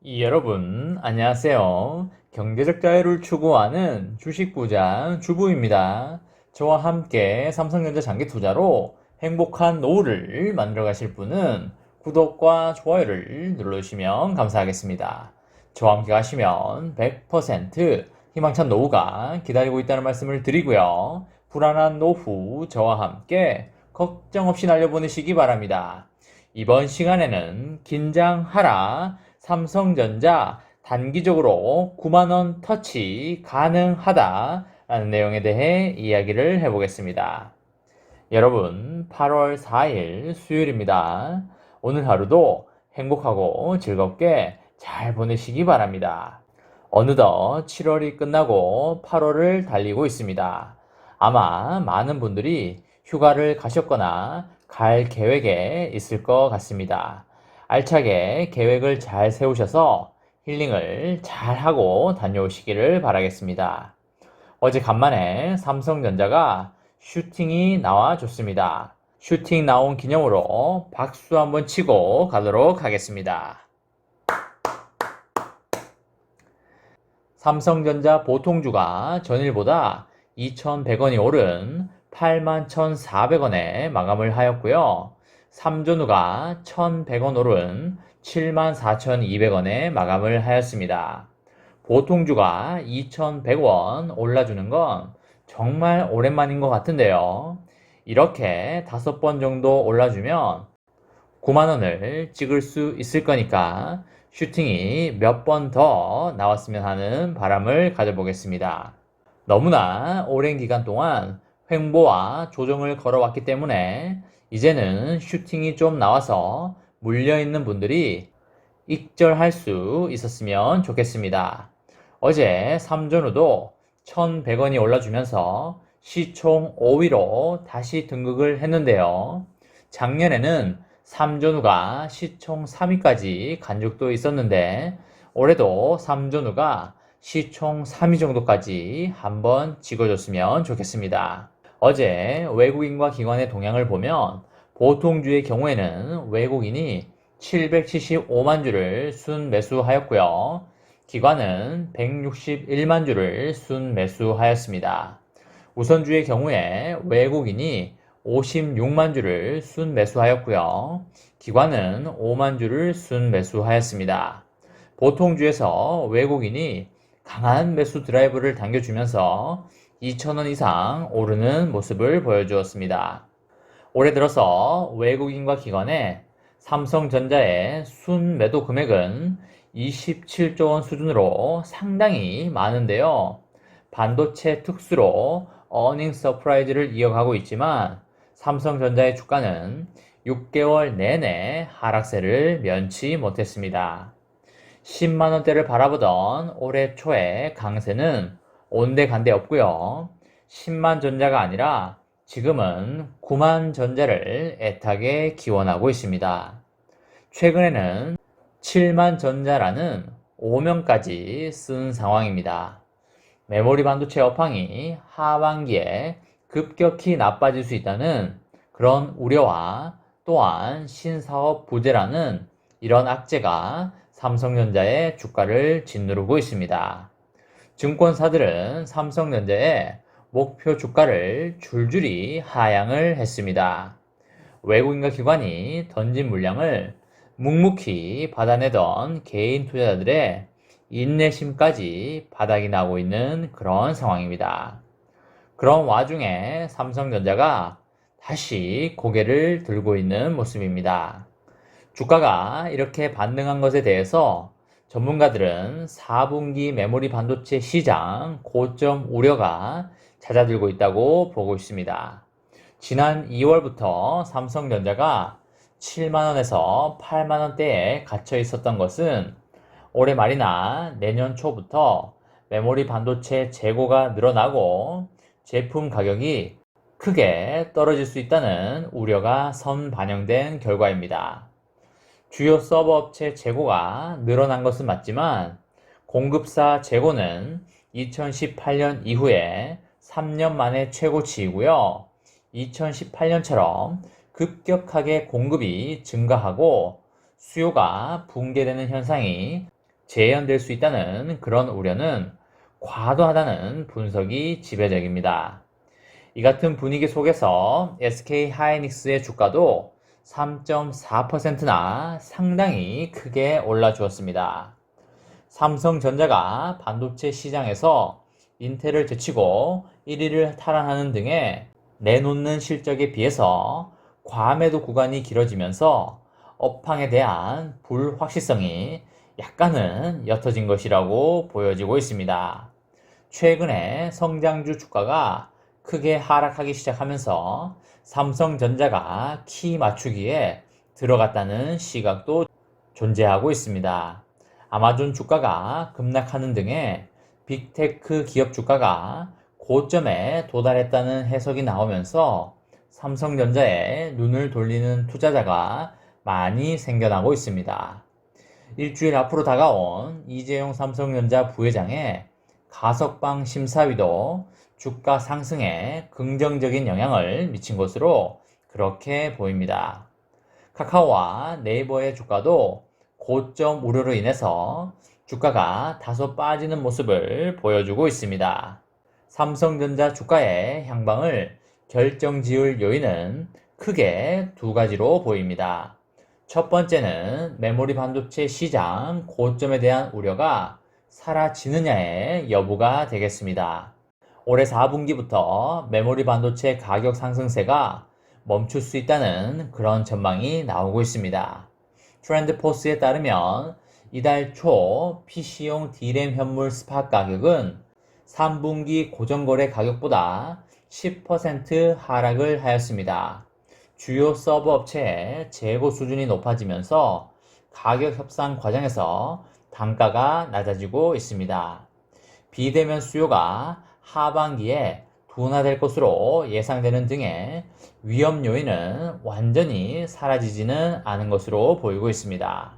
여러분, 안녕하세요. 경제적 자유를 추구하는 주식부장 주부입니다. 저와 함께 삼성전자 장기 투자로 행복한 노후를 만들어 가실 분은 구독과 좋아요를 눌러주시면 감사하겠습니다. 저와 함께 가시면 100% 희망찬 노후가 기다리고 있다는 말씀을 드리고요. 불안한 노후 저와 함께 걱정 없이 날려보내시기 바랍니다. 이번 시간에는 긴장하라 삼성전자 단기적으로 9만원 터치 가능하다라는 내용에 대해 이야기를 해보겠습니다. 여러분, 8월 4일 수요일입니다. 오늘 하루도 행복하고 즐겁게 잘 보내시기 바랍니다. 어느덧 7월이 끝나고 8월을 달리고 있습니다. 아마 많은 분들이 휴가를 가셨거나 갈 계획에 있을 것 같습니다. 알차게 계획을 잘 세우셔서 힐링을 잘 하고 다녀오시기를 바라겠습니다. 어제 간만에 삼성전자가 슈팅이 나와줬습니다. 슈팅 나온 기념으로 박수 한번 치고 가도록 하겠습니다. 삼성전자 보통주가 전일보다 2,100원이 오른 81,400원에 마감을 하였고요. 삼전후가 1,100원 오른 74,200원에 마감을 하였습니다. 보통주가 2,100원 올라주는 건 정말 오랜만인 것 같은데요. 이렇게 5번 정도 올라주면 9만원을 찍을 수 있을 거니까 슈팅이 몇 번 더 나왔으면 하는 바람을 가져보겠습니다. 너무나 오랜 기간 동안 횡보와 조정을 걸어왔기 때문에 이제는 슈팅이 좀 나와서 물려있는 분들이 익절할 수 있었으면 좋겠습니다. 어제 삼전후도 1,100원이 올라주면서 시총 5위로 다시 등극을 했는데요. 작년에는 삼전후가 시총 3위까지 간 적도 있었는데 올해도 삼전후가 시총 3위 정도까지 한번 찍어줬으면 좋겠습니다. 어제 외국인과 기관의 동향을 보면 보통주의 경우에는 외국인이 775만 주를 순매수하였고요. 기관은 161만 주를 순매수하였습니다. 우선주의 경우에 외국인이 56만 주를 순매수하였고요. 기관은 5만 주를 순매수하였습니다. 보통주에서 외국인이 강한 매수 드라이브를 당겨주면서 2,000원 이상 오르는 모습을 보여주었습니다. 올해 들어서 외국인과 기관의 삼성전자의 순매도 금액은 27조 원 수준으로 상당히 많은데요. 반도체 특수로 어닝 서프라이즈를 이어가고 있지만 삼성전자의 주가는 6개월 내내 하락세를 면치 못했습니다. 10만원대를 바라보던 올해 초의 강세는 온데간데 없고요. 10만 전자가 아니라 지금은 9만 전자를 애타게 기원하고 있습니다. 최근에는 7만 전자라는 오명까지 쓴 상황입니다. 메모리 반도체 업황이 하반기에 급격히 나빠질 수 있다는 그런 우려와 또한 신사업 부재라는 이런 악재가 삼성전자의 주가를 짓누르고 있습니다. 증권사들은 삼성전자의 목표 주가를 줄줄이 하향을 했습니다. 외국인과 기관이 던진 물량을 묵묵히 받아내던 개인 투자자들의 인내심까지 바닥이 나고 있는 그런 상황입니다. 그런 와중에 삼성전자가 다시 고개를 들고 있는 모습입니다. 주가가 이렇게 반등한 것에 대해서 전문가들은 4분기 메모리 반도체 시장 고점 우려가 잦아들고 있다고 보고 있습니다. 지난 2월부터 삼성전자가 7만원에서 8만원대에 갇혀 있었던 것은 올해 말이나 내년 초부터 메모리 반도체 재고가 늘어나고 제품 가격이 크게 떨어질 수 있다는 우려가 선반영된 결과입니다. 주요 서버 업체 재고가 늘어난 것은 맞지만 공급사 재고는 2018년 이후에 3년 만에 최고치이고요. 2018년처럼 급격하게 공급이 증가하고 수요가 붕괴되는 현상이 재현될 수 있다는 그런 우려는 과도하다는 분석이 지배적입니다. 이 같은 분위기 속에서 SK 하이닉스의 주가도 3.4%나 상당히 크게 올라주었습니다. 삼성전자가 반도체 시장에서 인텔을 제치고 1위를 탈환하는 등의 내놓는 실적에 비해서 과매도 구간이 길어지면서 업황에 대한 불확실성이 약간은 옅어진 것이라고 보여지고 있습니다. 최근에 성장주 주가가 크게 하락하기 시작하면서 삼성전자가 키 맞추기에 들어갔다는 시각도 존재하고 있습니다. 아마존 주가가 급락하는 등의 빅테크 기업 주가가 고점에 도달했다는 해석이 나오면서 삼성전자에 눈을 돌리는 투자자가 많이 생겨나고 있습니다. 일주일 앞으로 다가온 이재용 삼성전자 부회장의 가석방 심사위도 주가 상승에 긍정적인 영향을 미친 것으로 그렇게 보입니다. 카카오와 네이버의 주가도 고점 우려로 인해서 주가가 다소 빠지는 모습을 보여주고 있습니다. 삼성전자 주가의 향방을 결정지을 요인은 크게 두 가지로 보입니다. 첫 번째는 메모리 반도체 시장 고점에 대한 우려가 사라지느냐의 여부가 되겠습니다. 올해 4분기부터 메모리 반도체 가격 상승세가 멈출 수 있다는 그런 전망이 나오고 있습니다. 트렌드포스에 따르면 이달 초 PC용 D램 현물 스팟 가격은 3분기 고정거래 가격보다 10% 하락을 하였습니다. 주요 서버 업체의 재고 수준이 높아지면서 가격 협상 과정에서 단가가 낮아지고 있습니다. 비대면 수요가 하반기에 둔화될 것으로 예상되는 등의 위험 요인은 완전히 사라지지는 않은 것으로 보이고 있습니다.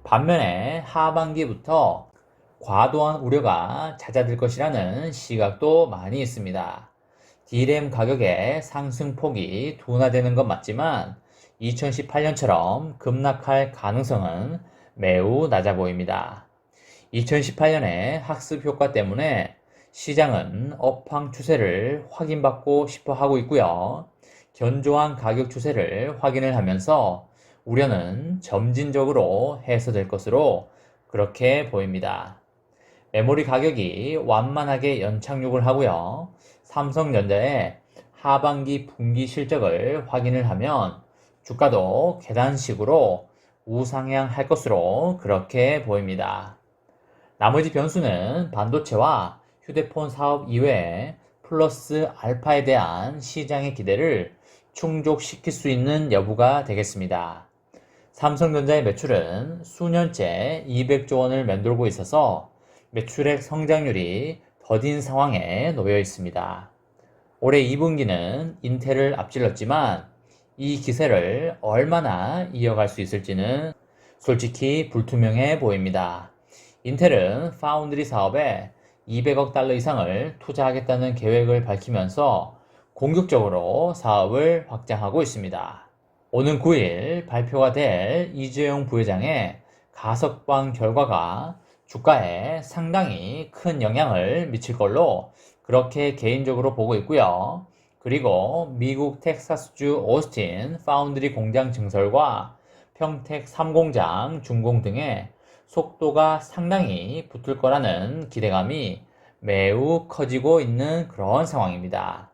반면에 하반기부터 과도한 우려가 잦아들 것이라는 시각도 많이 있습니다. D램 가격의 상승폭이 둔화되는 건 맞지만 2018년처럼 급락할 가능성은 매우 낮아 보입니다. 2018년의 학습 효과 때문에 시장은 업황 추세를 확인받고 싶어 하고 있고요. 견조한 가격 추세를 확인을 하면서 우려는 점진적으로 해소될 것으로 그렇게 보입니다. 메모리 가격이 완만하게 연착륙을 하고요. 삼성전자의 하반기 분기 실적을 확인을 하면 주가도 계단식으로 우상향할 것으로 그렇게 보입니다. 나머지 변수는 반도체와 휴대폰 사업 이외에 플러스 알파에 대한 시장의 기대를 충족시킬 수 있는 여부가 되겠습니다. 삼성전자의 매출은 수년째 200조 원을 맴돌고 있어서 매출액 성장률이 더딘 상황에 놓여 있습니다. 올해 2분기는 인텔을 앞질렀지만 이 기세를 얼마나 이어갈 수 있을지는 솔직히 불투명해 보입니다. 인텔은 파운드리 사업에 200억 달러 이상을 투자하겠다는 계획을 밝히면서 공격적으로 사업을 확장하고 있습니다. 오는 9일 발표가 될 이재용 부회장의 가석방 결과가 주가에 상당히 큰 영향을 미칠 걸로 그렇게 개인적으로 보고 있고요. 그리고 미국 텍사스주 오스틴 파운드리 공장 증설과 평택 3공장 준공 등의 속도가 상당히 붙을 거라는 기대감이 매우 커지고 있는 그런 상황입니다.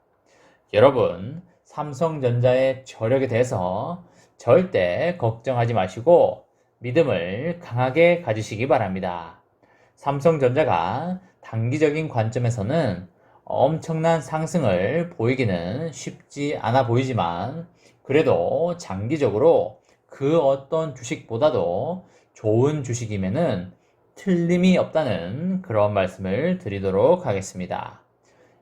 여러분, 삼성전자의 저력에 대해서 절대 걱정하지 마시고 믿음을 강하게 가지시기 바랍니다. 삼성전자가 단기적인 관점에서는 엄청난 상승을 보이기는 쉽지 않아 보이지만 그래도 장기적으로 그 어떤 주식보다도 좋은 주식임에는 틀림이 없다는 그런 말씀을 드리도록 하겠습니다.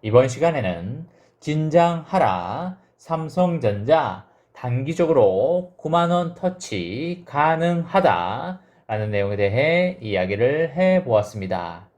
이번 시간에는 긴장하라 삼성전자 단기적으로 9만원 터치 가능하다 라는 내용에 대해 이야기를 해보았습니다.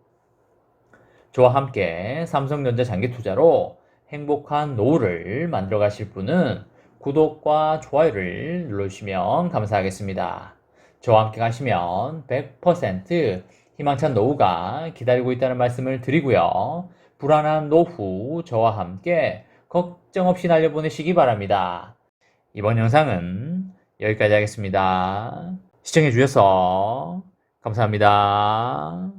저와 함께 삼성전자 장기 투자로 행복한 노후를 만들어 가실 분은 구독과 좋아요를 눌러주시면 감사하겠습니다. 저와 함께 가시면 100% 희망찬 노후가 기다리고 있다는 말씀을 드리고요. 불안한 노후 저와 함께 걱정 없이 날려보내시기 바랍니다. 이번 영상은 여기까지 하겠습니다. 시청해주셔서 감사합니다.